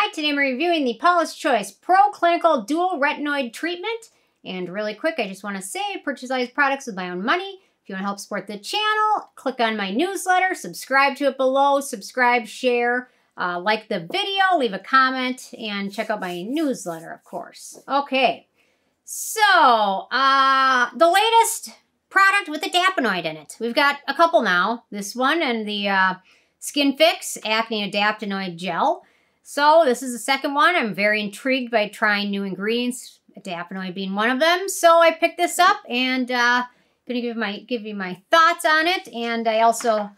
Hi, today I'm reviewing the Paula's Choice Pro Clinical Dual-Retinoid Treatment. And really quick, I just want to say, I purchase these products with my own money. If you want to help support the channel, click on my newsletter, subscribe to it below, subscribe, share, like the video, leave a comment, and check out my newsletter, of course. Okay, so the latest product with adapinoid in it. We've got a couple now. This one and the Skinfix Acne Adapinoid Gel. So this is the second one. I'm very intrigued by trying new ingredients, adapinoid being one of them. So I picked this up and going to give you my thoughts on it. And I also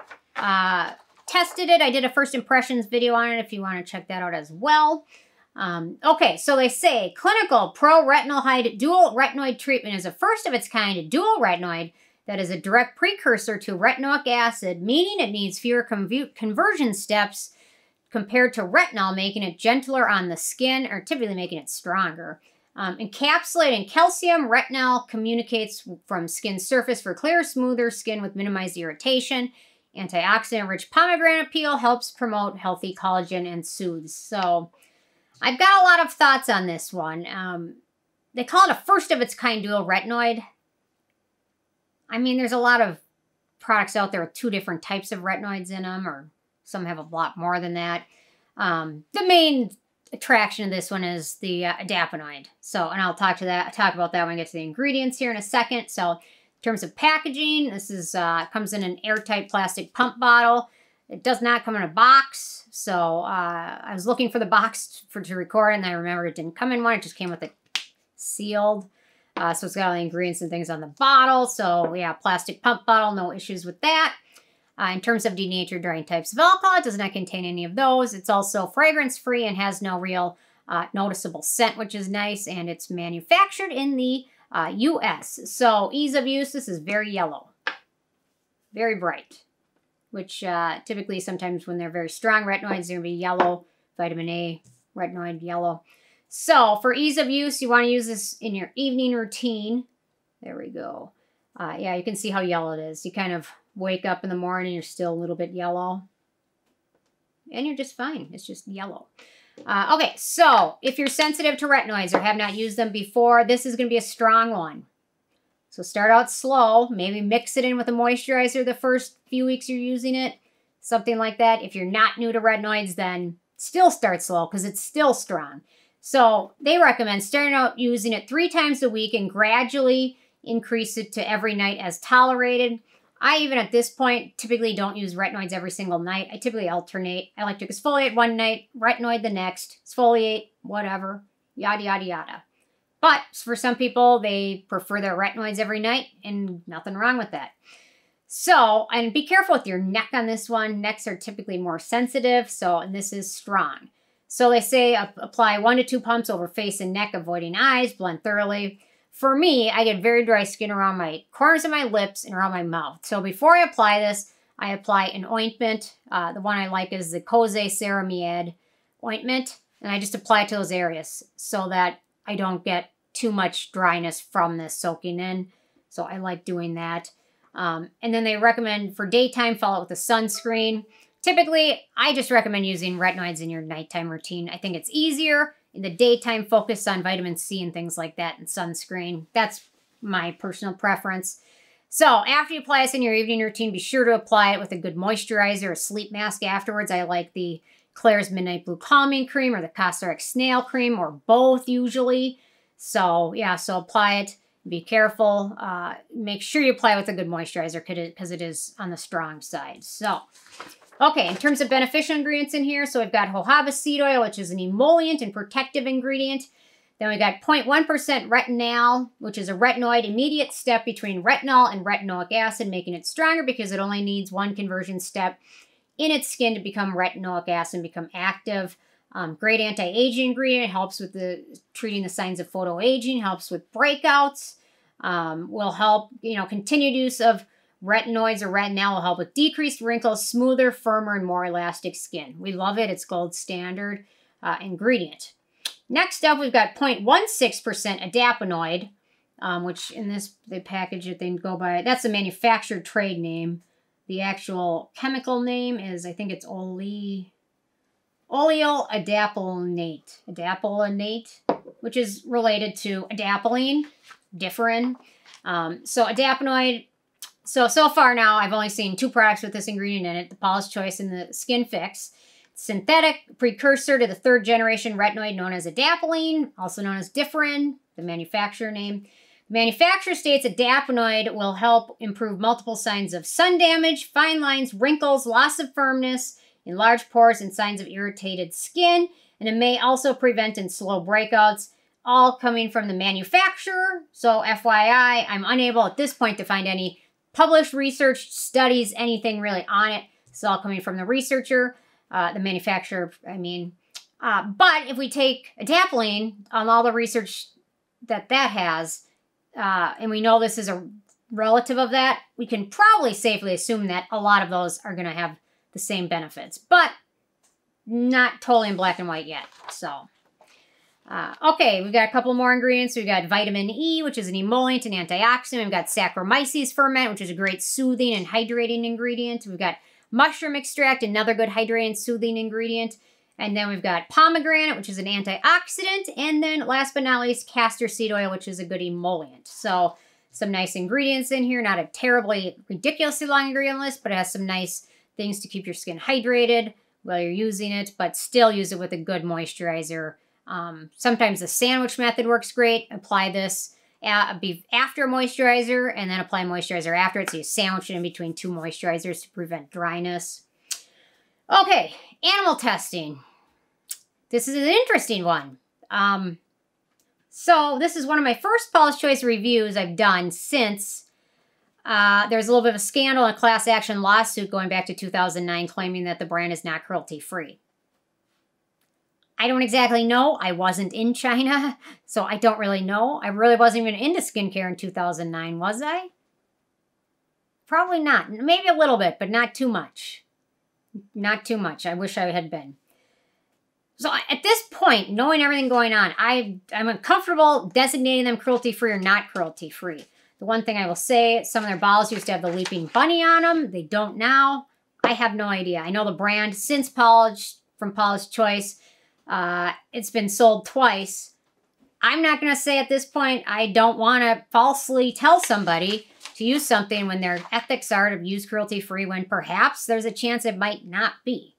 tested it. I did a first impressions video on it if you want to check that out as well. Okay, so they say clinical pro-retinaldehyde dual-retinoid treatment is a first of its kind dual retinoid that is a direct precursor to retinoic acid, meaning it needs fewer conversion steps compared to retinol, making it gentler on the skin, or typically making it stronger. Encapsulated in calcium, retinol communicates from skin surface for clearer, smoother skin with minimized irritation. Antioxidant-rich pomegranate peel helps promote healthy collagen and soothes. So I've got a lot of thoughts on this one. They call it a first-of-its-kind dual retinoid. I mean, there's a lot of products out there with two different types of retinoids in them, or some have a lot more than that. The main attraction of this one is the adapinoid. So, and I'll talk about that when I get to the ingredients here in a second. So, in terms of packaging, this is comes in an airtight plastic pump bottle. It does not come in a box. So, I was looking for the box to record, and I remember it didn't come in one. It just came with it sealed. So it's got all the ingredients and things on the bottle. So, yeah, plastic pump bottle, no issues with that. In terms of denatured drying types of alcohol, it does not contain any of those. It's also fragrance-free and has no real noticeable scent, which is nice. And it's manufactured in the U.S. So ease of use, this is very yellow. Very bright. Which typically sometimes when they're very strong retinoids, they're going to be yellow. Vitamin A, retinoid, yellow. So for ease of use, you want to use this in your evening routine. There we go. Yeah, you can see how yellow it is. You kind of wake up in the morning, you're still a little bit yellow. And you're just fine. It's just yellow. Okay, so if you're sensitive to retinoids or have not used them before, this is going to be a strong one. So start out slow. Maybe mix it in with a moisturizer the first few weeks you're using it. Something like that. If you're not new to retinoids, then still start slow because it's still strong. So they recommend starting out using it 3 times a week and gradually increase it to every night as tolerated. I even at this point typically don't use retinoids every single night. I typically alternate. I like to exfoliate one night, retinoid the next, exfoliate, whatever, yada, yada, yada. But for some people, they prefer their retinoids every night, and nothing wrong with that. So, and be careful with your neck on this one. Necks are typically more sensitive, and this is strong. So they say apply 1 to 2 pumps over face and neck, avoiding eyes, blend thoroughly. For me, I get very dry skin around my corners of my lips and around my mouth. So before I apply this, I apply an ointment. The one I like is the Ceramide ointment. And I just apply it to those areas so that I don't get too much dryness from this soaking in. So I like doing that. And then they recommend for daytime, follow it with a sunscreen. Typically, I just recommend using retinoids in your nighttime routine. I think it's easier. In the daytime, focus on vitamin C and things like that and sunscreen. That's my personal preference. So after you apply this in your evening routine, be sure to apply it with a good moisturizer or sleep mask afterwards. I like the Klairs Midnight Blue Calming Cream or the Cosrx Snail Cream, or both usually. So yeah, so apply it. Be careful. Make sure you apply it with a good moisturizer because it is on the strong side. So, okay, in terms of beneficial ingredients in here, so we've got jojoba seed oil, which is an emollient and protective ingredient. Then we got 0.1% retinal, which is a retinoid, immediate step between retinol and retinoic acid, making it stronger because it only needs 1 conversion step in its skin to become retinoic acid and become active. Great anti-aging ingredient, helps with treating the signs of photoaging, helps with breakouts, will help, continued use of retinoids or retinal will help with decreased wrinkles, smoother, firmer, and more elastic skin. We love it. It's gold standard ingredient. Next up, we've got 0.16% adapinoid, which in the package that they go by, that's the manufactured trade name. The actual chemical name is, I think it's Oleyl. Oleyl Adapalenate, which is related to adapalene, differin. So adapinoid. So far now, I've only seen 2 products with this ingredient in it, the Paula's Choice and the Skinfix. Synthetic precursor to the 3rd generation retinoid known as adapalene, also known as differin, the manufacturer name. The manufacturer states adapinoid will help improve multiple signs of sun damage, fine lines, wrinkles, loss of firmness, enlarged pores, and signs of irritated skin. And it may also prevent and slow breakouts, all coming from the manufacturer. So FYI, I'm unable at this point to find any published research, studies, anything really on it. It's all coming from the researcher, the manufacturer, I mean. But if we take adapalene on all the research that has, and we know this is a relative of that, we can probably safely assume that a lot of those are going to have the same benefits, but not totally in black and white yet. So, okay, we've got a couple more ingredients. We've got vitamin E, which is an emollient and antioxidant. We've got Saccharomyces ferment, which is a great soothing and hydrating ingredient. We've got mushroom extract, another good hydrating and soothing ingredient. And then we've got pomegranate, which is an antioxidant. And then last but not least, castor seed oil, which is a good emollient. So some nice ingredients in here. Not a terribly, ridiculously long ingredient list, but it has some nice things to keep your skin hydrated while you're using it, but still use it with a good moisturizer. Sometimes the sandwich method works great. Apply this after moisturizer and then apply moisturizer after it. So you sandwich it in between 2 moisturizers to prevent dryness. Okay, animal testing. This is an interesting one. So this is one of my first Paula's Choice reviews I've done since there's a little bit of a scandal and a class action lawsuit going back to 2009 claiming that the brand is not cruelty-free. I don't exactly know. I wasn't in China, so I don't really know. I really wasn't even into skincare in 2009, was I? Probably not. Maybe a little bit, but not too much. Not too much. I wish I had been. So at this point, knowing everything going on, I'm uncomfortable designating them cruelty-free or not cruelty-free. The one thing I will say, some of their bottles used to have the leaping bunny on them. They don't now. I have no idea. I know the brand since from Paula's Choice. It's been sold twice. I'm not going to say at this point I don't want to falsely tell somebody to use something when their ethics are to use cruelty-free when perhaps there's a chance it might not be.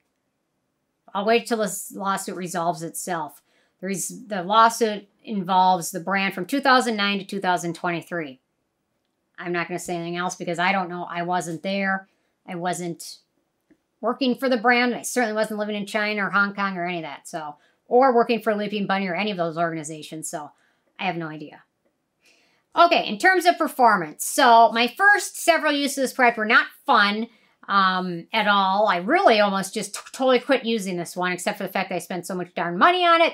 I'll wait till this lawsuit resolves itself. The lawsuit involves the brand from 2009 to 2023. I'm not going to say anything else because I don't know. I wasn't there. I wasn't working for the brand. I certainly wasn't living in China or Hong Kong or any of that. So, or working for Leaping Bunny or any of those organizations. So I have no idea. Okay, in terms of performance. So my first several uses of this product were not fun at all. I really almost just totally quit using this one, except for the fact that I spent so much darn money on it.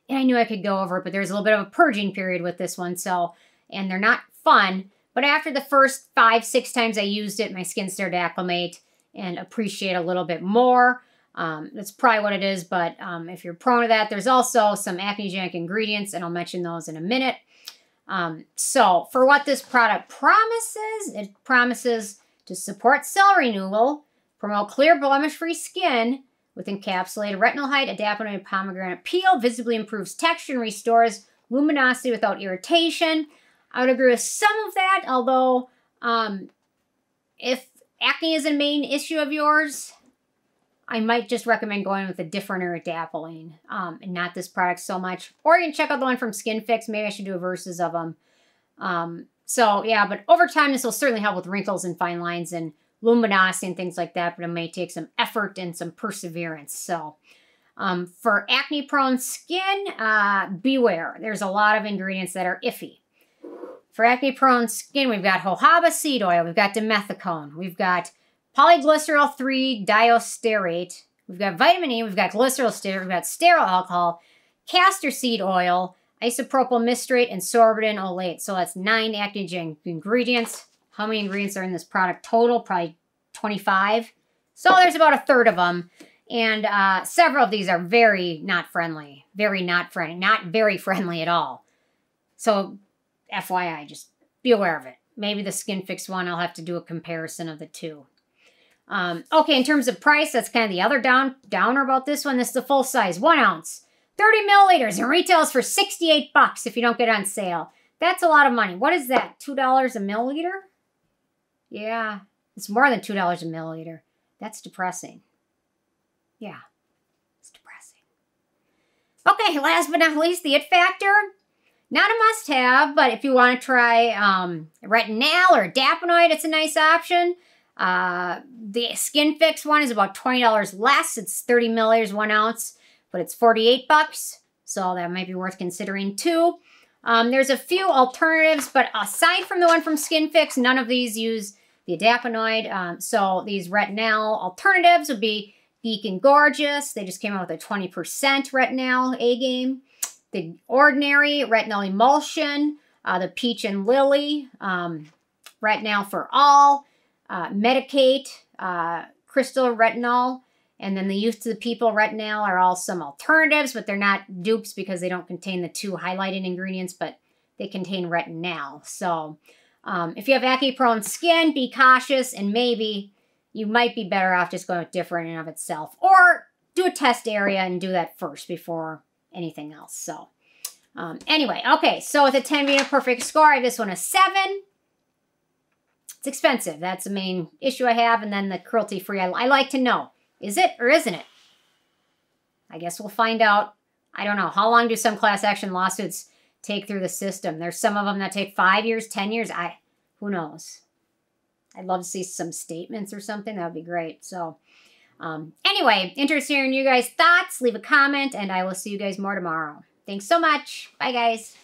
And I knew I could go over it, but there's a little bit of a purging period with this one. So, and they're not fun. But after the first 5-6 times I used it, my skin started to acclimate and appreciate a little bit more. That's probably what it is, but if you're prone to that, there's also some acnegenic ingredients, and I'll mention those in a minute. So for what this product promises, it promises to support cell renewal, promote clear blemish-free skin with encapsulated retinaldehyde, adapinoid, pomegranate peel, visibly improves texture and restores luminosity without irritation. I would agree with some of that, although if acne is a main issue of yours, I might just recommend going with a different adapalene and not this product so much. Or you can check out the one from Skinfix. Maybe I should do a versus of them. So, yeah, but over time, this will certainly help with wrinkles and fine lines and luminosity and things like that, but it may take some effort and some perseverance. So, for acne-prone skin, beware. There's a lot of ingredients that are iffy. For acne-prone skin, we've got jojoba seed oil, we've got dimethicone, we've got polyglycerol 3 Diisostearate, we've got vitamin E, we've got glycerol stearate, we've got stearoyl alcohol, castor seed oil, isopropyl mystrate, and sorbitan olate. So that's 9 acnegenic ingredients. How many ingredients are in this product total? Probably 25. So there's about a third of them. And several of these are very not friendly. Very not friendly. Not very friendly at all. So FYI, just be aware of it. Maybe the Skinfix one, I'll have to do a comparison of the two. Okay, in terms of price, that's kind of the other downer about this one. This is the full size, 1 ounce, 30 milliliters, and retails for 68 bucks if you don't get it on sale. That's a lot of money. What is that, $2 a milliliter? Yeah, it's more than $2 a milliliter. That's depressing. Yeah, it's depressing. Okay, last but not least, the it factor. Not a must-have, but if you want to try Retinal or Adapinoid, it's a nice option. The Skinfix one is about $20 less. It's 30 milliliters, 1 ounce, but it's 48 bucks. So that might be worth considering too. There's a few alternatives, but aside from the one from Skinfix, none of these use the Adapinoid. So these Retinal alternatives would be Beacon Gorgeous. They just came out with a 20% Retinal A-game. The Ordinary Retinal Emulsion. The Peach and Lily. Retinal for All. Medicate, Crystal Retinol, and then the Youth to the People Retinal are all some alternatives, but they're not dupes because they don't contain the 2 highlighted ingredients, but they contain Retinal. So if you have acne-prone skin, be cautious, and maybe you might be better off just going with different in and of itself, or do a test area and do that first before anything else. So anyway, okay, so with a 10 being a perfect score, I give this one a 7. It's expensive. That's the main issue I have. And then the cruelty-free. I like to know. Is it or isn't it? I guess we'll find out. I don't know. How long do some class action lawsuits take through the system? There's some of them that take 5 years, 10 years. Who knows? I'd love to see some statements or something. That would be great. So anyway, interested in you guys' thoughts. Leave a comment, and I will see you guys more tomorrow. Thanks so much. Bye, guys.